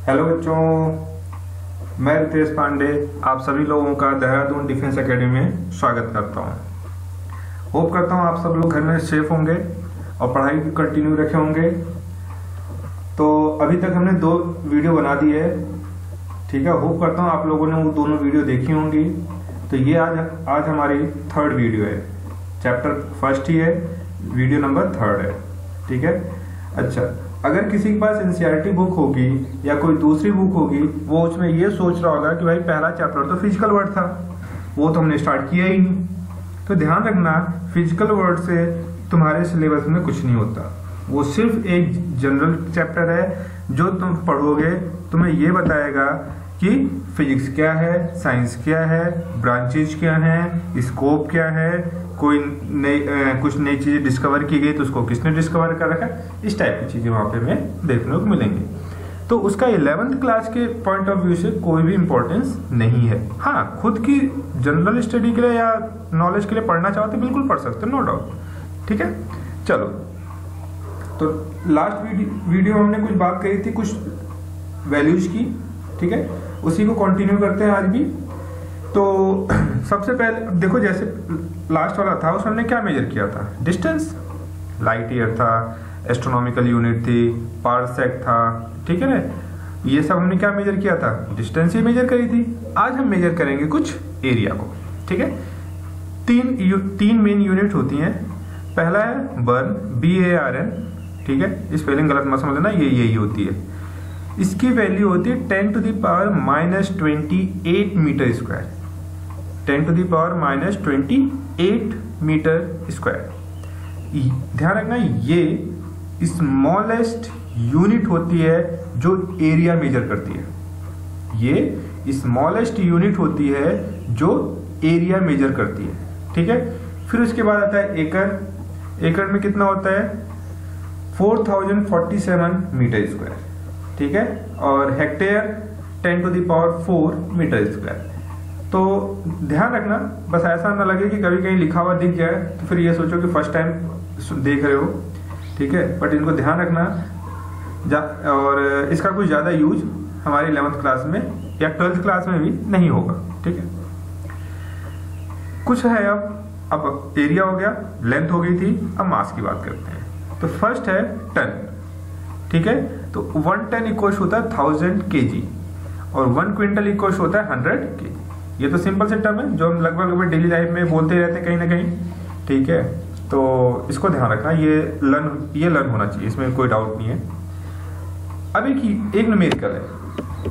Hello बच्चों, मैं रितेश पांडे आप सभी लोगों का देहरादून डिफेंस एकेडमी में स्वागत करता हूं। होप करता हूं आप सब लोग घर में सेफ होंगे और पढ़ाई भी कंटिन्यू रखे होंगे। तो अभी तक हमने 2 वीडियो बना दी है, ठीक है। होप करता हूं आप लोगों ने वो दोनों वीडियो देखी होंगी। तो ये आज हमारी 3rd वीडियो है। चैप्टर 1 ही है, वीडियो नंबर 3 है, ठीक है। अच्छा, अगर किसी के पास एनसीईआरटी बुक होगी या कोई दूसरी बुक होगी, वो उसमें ये सोच रहा होगा कि भाई पहला चैप्टर तो फिजिकल वर्ड था, वो तो हमने स्टार्ट किया ही नहीं। तो ध्यान रखना, फिजिकल वर्ड से तुम्हारे सिलेबस में कुछ नहीं होता। वो सिर्फ एक जनरल चैप्टर है जो तुम पढ़ोगे, तुम्हें ये बताएगा कि फिजिक्स क्या है, साइंस क्या है, ब्रांचेज क्या हैं, स्कोप क्या है, कोई कुछ नई चीजें डिस्कवर की गई तो उसको किसने डिस्कवर कर रखा, इस टाइप की चीजें वहां पे हमें देखने को मिलेंगी। तो उसका 11th क्लास के पॉइंट ऑफ व्यू से कोई भी इंपॉर्टेंस नहीं है। हाँ, खुद की जनरल स्टडी के लिए या नॉलेज के लिए पढ़ना चाहो तो बिल्कुल पढ़ सकते हो, नो डाउट, ठीक है। चलो, तो लास्ट वीडियो हमने कुछ बात कही थी, कुछ वैल्यूज की, ठीक है। उसी को कंटिन्यू करते हैं आज भी। तो सबसे पहले देखो, जैसे लास्ट वाला था उसमें हमने क्या मेजर किया था, डिस्टेंस, लाइट ईयर था, एस्ट्रोनॉमिकल यूनिट थी, पारसेक था, ठीक है ना। ये सब हमने क्या मेजर किया था, डिस्टेंस ही मेजर करी थी। आज हम मेजर करेंगे कुछ एरिया को, ठीक है। तीन मेन यूनिट होती हैं। पहला है बर्न, BARN, ठीक है। स्पेलिंग गलत मत समझ लेना, ये यही होती है। इसकी वैल्यू होती है 10 to the power -28 metre square, 10 to the power -28 metre square. ध्यान रखना, ये स्मॉलेस्ट यूनिट होती है जो एरिया मेजर करती है। ये स्मॉलेस्ट यूनिट होती है जो एरिया मेजर करती है, ठीक है। फिर उसके बाद आता है एकड़। एकड़ में कितना होता है, 4047 मीटर स्क्वायर, ठीक है। और hectare 10 to the power 4 metre square. तो ध्यान रखना, बस ऐसा ना लगे कि कभी कहीं लिखा हुआ दिख जाए तो फिर ये सोचो कि फर्स्ट टाइम देख रहे हो, ठीक है। बट इनको ध्यान रखना, और इसका कुछ ज़्यादा यूज हमारी 11th क्लास में या 12th क्लास में भी नहीं होगा, ठीक है। कुछ है, अब एरिया हो गया, लेंथ हो गई थी, अब मास की बात करते हैं। तो फर्स्ट है टन, ठीक है। तो 1 टन इक्वल होता है 1000 kg और 1 क्विंटल इक्वल होता है 100 kg। ये तो सिंपल से टर्म है जो हम लगभग डेली लाइफ में बोलते रहते हैं कहीं ना कहीं, ठीक है। तो इसको ध्यान रखना, ये लर्न होना चाहिए, इसमें कोई डाउट नहीं है। अब एक न्यूमेरिकल है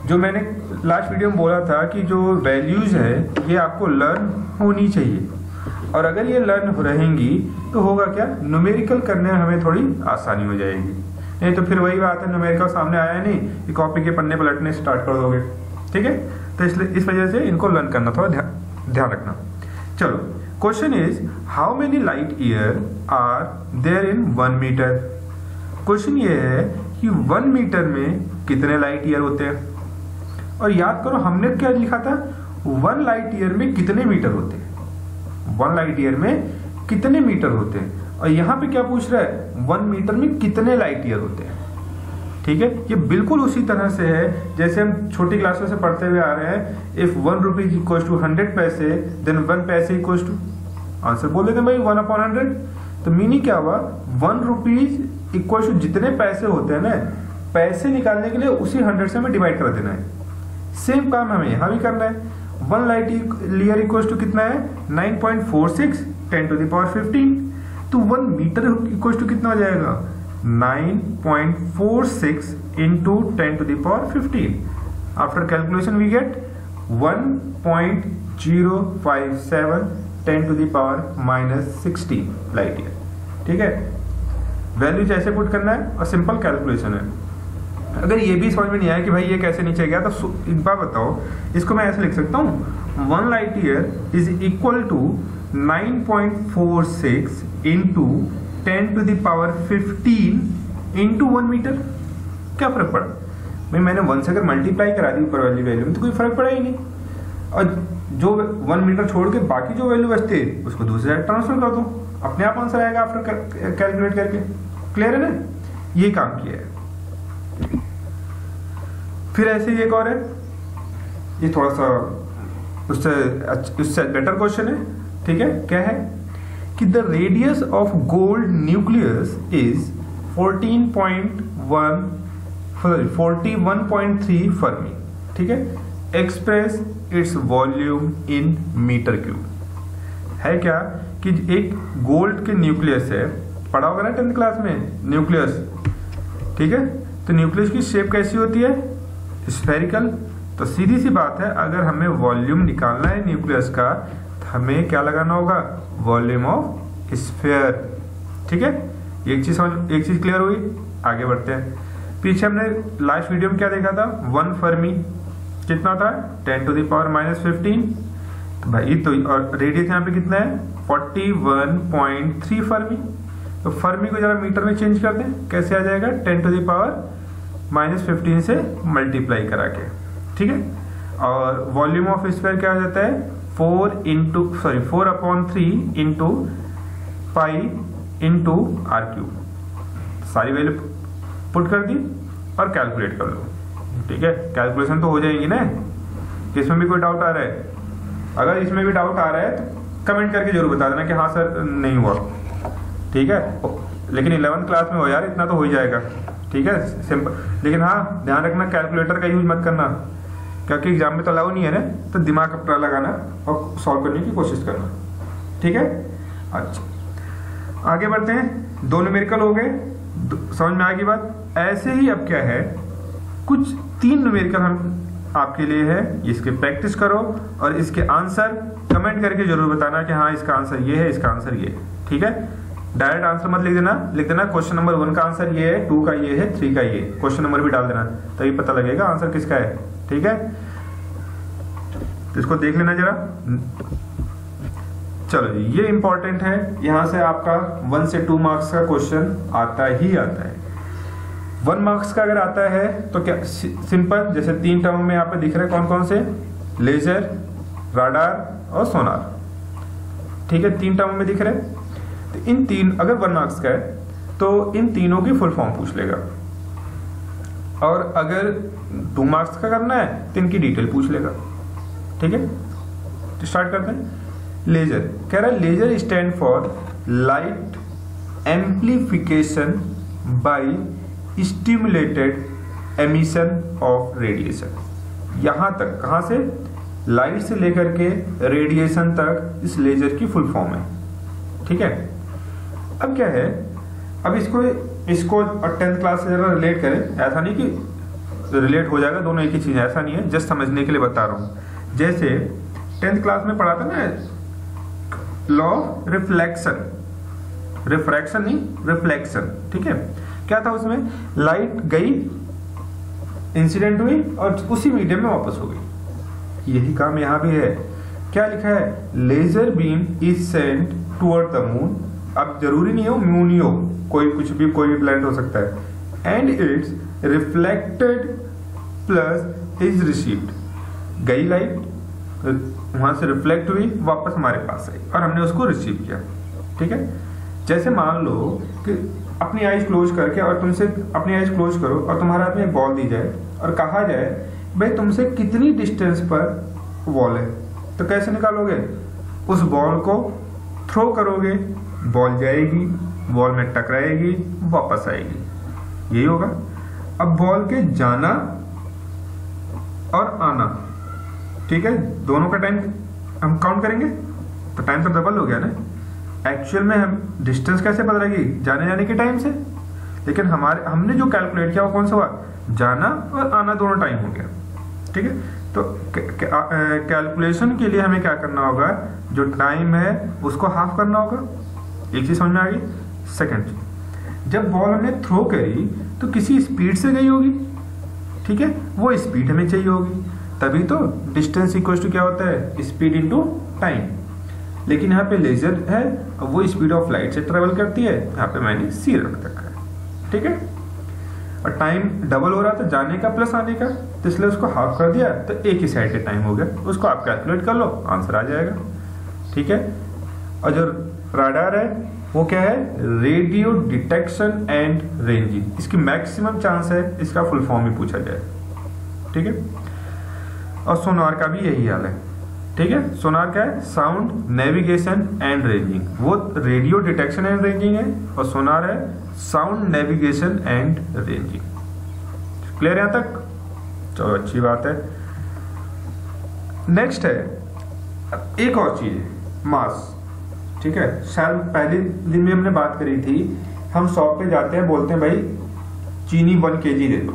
जो मैंने लास्ट वीडियो में बोला था कि जो वैल्यूज है ये आपको लर्न होनी चाहिए, और अगर ये लर्न रहेंगी तो होगा क्या, न्यूमेरिकल करने में हमें थोड़ी आसानी हो जाएगी। नहीं तो फिर वही बात है, न्यूमेरिकल सामने आया नहीं कि कॉपी के पन्ने पलटने स्टार्ट कर दोगे, ठीक है। तो इसलिए इस वजह से इनको लर्न करना थोड़ा ध्यान रखना। चलो, question is how many light year are there in 1 metre. Question ये है कि 1 मीटर में कितने लाइट ईयर होते हैं, और याद करो हमने क्या लिखा था, 1 लाइट ईयर में कितने मीटर होते हैं, 1 लाइट ईयर में कितने मीटर होते हैं। और यहाँ पे क्या पूछ रहा है, 1 मीटर में कितने लाइट ईयर होते हैं, ठीक है। ये बिल्कुल उसी तरह से है जैसे हम छोटी क्लासों से पढ़ते हुए आ रहे हैं, इफ 1 रुपीज इक्वल टू 100 पैसे, देन 1 पैसे इक्वल टू, आंसर बोल देते भाई 1/100। तो मीनिंग क्या हुआ, 1 रुपीज इक्वल टू जितने पैसे होते हैं ना, पैसे निकालने के लिए उसी 100 से हमें डिवाइड कर देना है। सेम काम हमें यहाँ भी करना है। 1 लाइट ईयर इक्वल टू कितना है, 9.46 10 to the power 15। तो 1 मीटर इक्वल टू कितना हो जाएगा, 9.46 into 10 to the power 15। After calculation we get 1.057 10 to the power -16 light year, ठीक है। वैल्यू जैसे पुट करना है और सिंपल कैलकुलेशन है। अगर ये भी समझ में नहीं आया कि भाई ये कैसे नीचे गया, तो एक बार बताओ, इसको मैं ऐसे लिख सकता हूँ, 1 light year is equal to 9.46 into 10 to the power 15 into 1 metre. क्या फर्क पड़ा भाई, मैंने 1 से अगर मल्टीप्लाई करा दी ऊपर वाली वैल्यू में तो कोई फर्क पड़ा ही नहीं, और जो 1 मीटर छोड़ के बाकी जो वैल्यू बचते उसको दूसरे साइड ट्रांसफर कर दो, अपने आप आंसर आएगा आफ्टर कैलकुलेट करके। क्लियर है ना, ये काम किया है। फिर ऐसे ही एक और है, ये थोड़ा सा उससे बेटर क्वेश्चन है, ठीक है। क्या है कि the radius of gold nucleus is 41.3 fermi, ठीक है। Express its volume in metre cube. है क्या कि एक गोल्ड के न्यूक्लियस है, पढ़ा होगा ना 10th क्लास में न्यूक्लियस, ठीक है। तो न्यूक्लियस की शेप कैसी होती है? स्फेरिकल। तो सीधी सी बात है, अगर हमें वॉल्यूम निकालना है न्यूक्लियस का तो हमें क्या लगाना होगा? वॉल्यूम ऑफ स्फीयर, ठीक है। एक चीज क्लियर हुई, आगे बढ़ते हैं। पीछे हमने लास्ट वीडियो में क्या देखा था? 1 फर्मी कितना था? 10⁻⁻15। तो भाई तो और रेडियस यहाँ पे कितना है? 41.3 फर्मी। तो फर्मी को जरा मीटर में चेंज कर दें, कैसे आ जाएगा? 10⁻⁻15 से मल्टीप्लाई करा के, ठीक है। और वॉल्यूम ऑफ स्फीयर क्या हो जाता है? 4/3 into pi into R cube. सारी वैल्यू पुट कर दी और कैलकुलेट कर लो, ठीक है। कैलकुलेशन तो हो जाएगी ना। इसमें भी कोई डाउट आ रहा है? अगर इसमें भी डाउट आ रहा है तो कमेंट करके जरूर बता देना कि हाँ सर नहीं हुआ, ठीक है। लेकिन 11th क्लास में हो यार, इतना तो हो ही जाएगा, ठीक है, सिंपल। लेकिन हाँ ध्यान रखना, कैलकुलेटर का यूज मत करना, क्योंकि एग्जाम में तो अलाउ नहीं है ना। तो दिमाग अपना लगाना और सॉल्व करने की कोशिश करना, ठीक है। अच्छा, आगे बढ़ते हैं। 2 न्यूमेरिकल हो गए, समझ में आ गई बात। ऐसे ही अब क्या है, कुछ 3 न्यूमेरिकल हम आपके लिए है, इसके प्रैक्टिस करो और इसके आंसर कमेंट करके जरूर बताना कि हाँ इसका आंसर ये है, इसका आंसर ये है, ठीक है। डायरेक्ट आंसर मत लिख देना क्वेश्चन नंबर 1 का आंसर ये है, 2 का ये है, 3 का ये। क्वेश्चन नंबर भी डाल देना, तभी पता लगेगा आंसर किसका है, ठीक है। तो इसको देख लेना जरा। चलो जी, ये इंपॉर्टेंट है, यहां से आपका 1 से 2 मार्क्स का क्वेश्चन आता ही आता है। 1 मार्क्स का अगर आता है तो क्या सिंपल, जैसे 3 टर्म में यहाँ पे दिख रहे हैं कौन कौन से? लेजर, राडार और सोनार, ठीक है। 3 टर्म में दिख रहे हैं। तो इन 3, अगर 1 मार्क्स का है तो इन तीनों की फुल फॉर्म पूछ लेगा, और अगर 2 मार्क्स का करना है तो इनकी डिटेल पूछ लेगा, ठीक है। तो स्टार्ट करते हैं। लेजर कह रहा है, laser stand for light amplification by stimulated emission of radiation. यहां तक, कहां से? लाइट से लेकर के रेडिएशन तक इस लेजर की फुल फॉर्म है, ठीक है। अब क्या है, अब इसको और 10th क्लास से जरा रिलेट करें। ऐसा नहीं कि रिलेट हो जाएगा, दोनों एक ही चीज है, ऐसा नहीं है, जस्ट समझने के लिए बता रहा हूं। जैसे 10th क्लास में पढ़ा था ना लॉ रिफ्लेक्शन, रिफ्रैक्शन नहीं रिफ्लेक्शन, ठीक है। क्या था उसमें? लाइट गई, इंसिडेंट हुई और उसी मीडियम में वापस हो गई। यही काम यहां भी है। क्या लिखा है? Laser beam is sent toward the moon. अब जरूरी नहीं हो मून ही हो, कोई कुछ भी, कोई भी प्लैनेट हो सकता है। And it's reflected plus is received. गई लाइट, वहां से रिफ्लेक्ट हुई, वापस हमारे पास आई और हमने उसको रिसीव किया, ठीक है। जैसे मान लो कि अपनी आईज क्लोज करके, और तुमसे अपनी आईज क्लोज करो और तुम्हारे हाथ में एक बॉल दी जाए और कहा जाए भाई तुमसे कितनी डिस्टेंस पर बॉल है, तो कैसे निकालोगे? उस बॉल को थ्रो करोगे, बॉल जाएगी, बॉल में टकराएगी, वापस आएगी, यही होगा। अब बॉल के जाना और आना, ठीक है, दोनों का टाइम हम काउंट करेंगे तो टाइम तो डबल हो गया ना। एक्चुअल में हम डिस्टेंस कैसे बदलेगी? जाने जाने के टाइम से। लेकिन हमने जो कैलकुलेट किया वो कौन सा हुआ? जाना और आना दोनों टाइम हो गया, ठीक है। तो कैलकुलेशन के लिए हमें क्या करना होगा? जो टाइम है उसको हाफ करना होगा। एक चीज समझ में आ गई। सेकंड, जब बॉल हमने थ्रो करी तो किसी स्पीड से गई होगी, ठीक है, वो स्पीड हमें चाहिए होगी, तभी तो डिस्टेंस इक्वल टू क्या होता है? Speed into time. लेकिन यहाँ पे लेजर है, वो स्पीड ऑफ लाइट से ट्रेवल करती है, यहाँ पे मैंने सी रख रखा है, ठीक है। और टाइम डबल हो रहा था जाने का प्लस आने का, तो इसलिए उसको हाफ कर दिया, तो एक ही साइड का टाइम हो गया। उसको आप कैलकुलेट कर लो, आंसर आ जाएगा, ठीक है। और जो राडार है वो क्या है? Radio detection and ranging. इसकी मैक्सिमम चांस है इसका फुल फॉर्म ही पूछा जाए, ठीक है। और सोनार का भी यही हाल है, ठीक है। सोनार क्या है? Sound navigation and ranging. वो रेडियो डिटेक्शन एंड रेंजिंग है और सोनार है sound navigation and ranging. Clear है यहां तक? चलो अच्छी बात है। नेक्स्ट है एक और चीज है, मास, ठीक है। शायद पहले दिन में हमने बात करी थी, हम शॉप पे जाते हैं, बोलते हैं भाई चीनी 1 kg दे दो,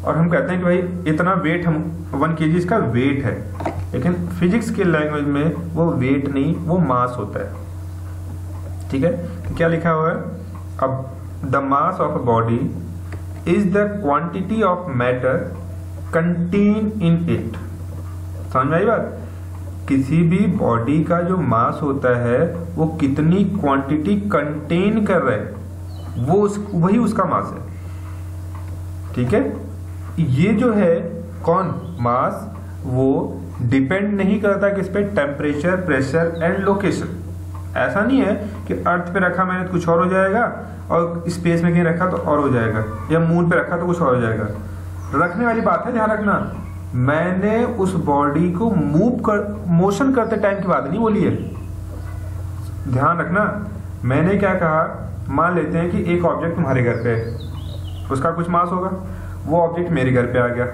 और हम कहते हैं कि भाई इतना वेट, हम 1 kg इसका वेट है, लेकिन फिजिक्स के लैंग्वेज में वो वेट नहीं, वो मास होता है, ठीक है। तो क्या लिखा हुआ है? अब the mass of a body is the quantity of matter contain in it. समझ में आई बात? किसी भी बॉडी का जो मास होता है वो कितनी क्वांटिटी कंटेन कर रहा है, वही उसका मास है, ठीक है। ये जो है कौन मास, वो डिपेंड नहीं करता किस पे? Temperature, pressure and location. ऐसा नहीं है कि अर्थ पे रखा मैंने तो कुछ और हो जाएगा, और स्पेस में कहीं रखा तो और हो जाएगा, या मून पे रखा तो कुछ और हो जाएगा। रखने वाली बात है, ध्यान रखना। मैंने उस बॉडी को मोशन करते टाइम की बात नहीं बोली है, ध्यान रखना। मैंने क्या कहा? मान लेते हैं कि एक ऑब्जेक्ट तुम्हारे घर पे है, उसका कुछ मास होगा, वो ऑब्जेक्ट मेरे घर पे आ गया,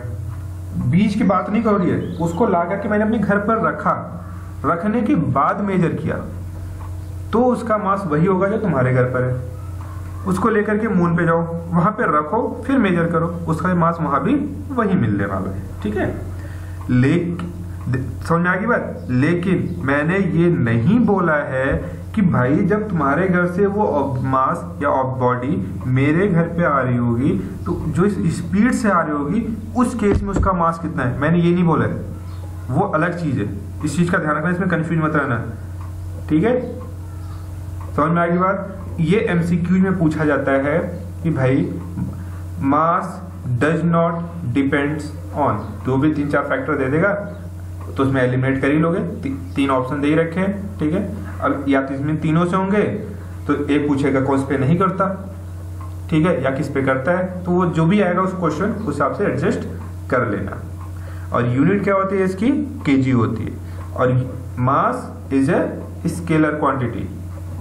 बीच की बात नहीं कर रही है, उसको ला करके मैंने अपने घर पर रखा, रखने के बाद मेजर किया, तो उसका मास वही होगा जो तुम्हारे घर पर है। उसको लेकर के मून पे जाओ, वहां पे रखो, फिर मेजर करो, उसका मास वहां भी वही मिलने वाला है, ठीक है। समझ में आ गई बात? लेकिन मैंने ये नहीं बोला है कि भाई जब तुम्हारे घर से वो मास या बॉडी मेरे घर पे आ रही होगी, तो जो इस स्पीड से आ रही होगी उस केस में उसका मास कितना है, मैंने ये नहीं बोला है, वो अलग चीज है। इस चीज का ध्यान रखना, इसमें कंफ्यूज मत रहना, ठीक है। समझ में आ गई बात? ये एमसीक्यू में पूछा जाता है कि भाई मास डज नॉट डिपेंड्स ऑन, जो भी 3-4 फैक्टर दे देगा तो उसमें एलिमिनेट कर ही लोगे। 3 ऑप्शन दे ही रखे हैं, ठीक है। अब या तो इसमें तीनों से होंगे, तो एक पूछेगा कौन से पे नहीं करता, ठीक है, या किस पे करता है, तो वो जो भी आएगा उस क्वेश्चन उस हिसाब से एडजस्ट कर लेना। और यूनिट क्या होती है इसकी? केजी होती है। और mass is a scalar quantity,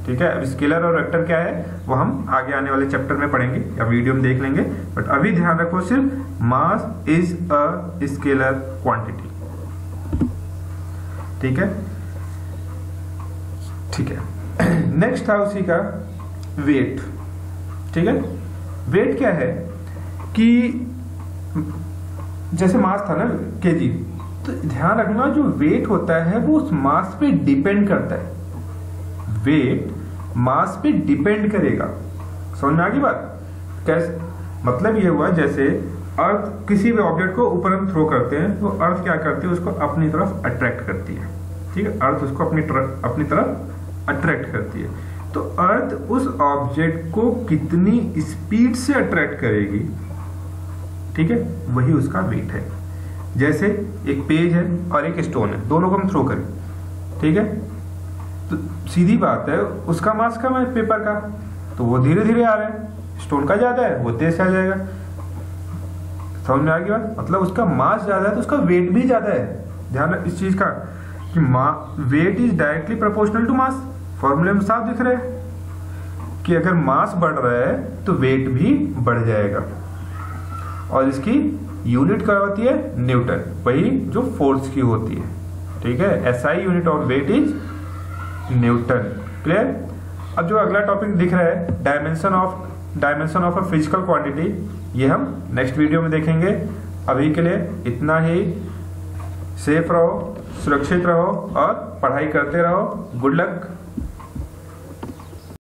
ठीक है। अब स्केलर और वेक्टर क्या है वो हम आगे आने वाले चैप्टर में पढ़ेंगे या वीडियो में देख लेंगे, बट अभी ध्यान रखो सिर्फ mass is a scalar quantity, ठीक है, ठीक है। नेक्स्ट था उसी का वेट, ठीक है। वेट क्या है कि जैसे मास था ना केजी, तो ध्यान रखना जो वेट होता है वो उस मास पे डिपेंड करता है, वेट मास पे डिपेंड करेगा। समझ में आ गई बात? कैसे? मतलब ये हुआ जैसे अर्थ किसी भी ऑब्जेक्ट को ऊपर हम थ्रो करते हैं, तो अर्थ क्या करती है? उसको अपनी तरफ अट्रैक्ट करती है, ठीक है। अर्थ उसको अपनी तरफ अट्रैक्ट करती है। तो अर्थ उस ऑब्जेक्ट को कितनी स्पीड से अट्रैक्ट करेगी, ठीक है, वही उसका वेट है। जैसे एक पेज है और एक स्टोन है, दोनों को हम थ्रो करें, ठीक है, तो सीधी बात है उसका मास कम है पेपर का, तो वो धीरे धीरे आ रहा है, स्टोन का ज्यादा है, वो तेज से आ जाएगा। समझ में आ गई बात? मतलब उसका मास ज्यादा है तो उसका वेट भी ज्यादा है। ध्यान इस चीज का कि weight is directly proportional to mass. फॉर्मूले में साफ दिख रहा है कि अगर मास बढ़ रहा है तो वेट भी बढ़ जाएगा। और इसकी यूनिट क्या होती है? न्यूटन, वही जो फोर्स की होती है, ठीक है। SI unit of weight is newton. Clear? अब जो अगला टॉपिक दिख रहा है dimension of a physical quantity, ये हम नेक्स्ट वीडियो में देखेंगे। अभी के लिए इतना ही। सेफ रहो, सुरक्षित रहो और पढ़ाई करते रहो। Good luck.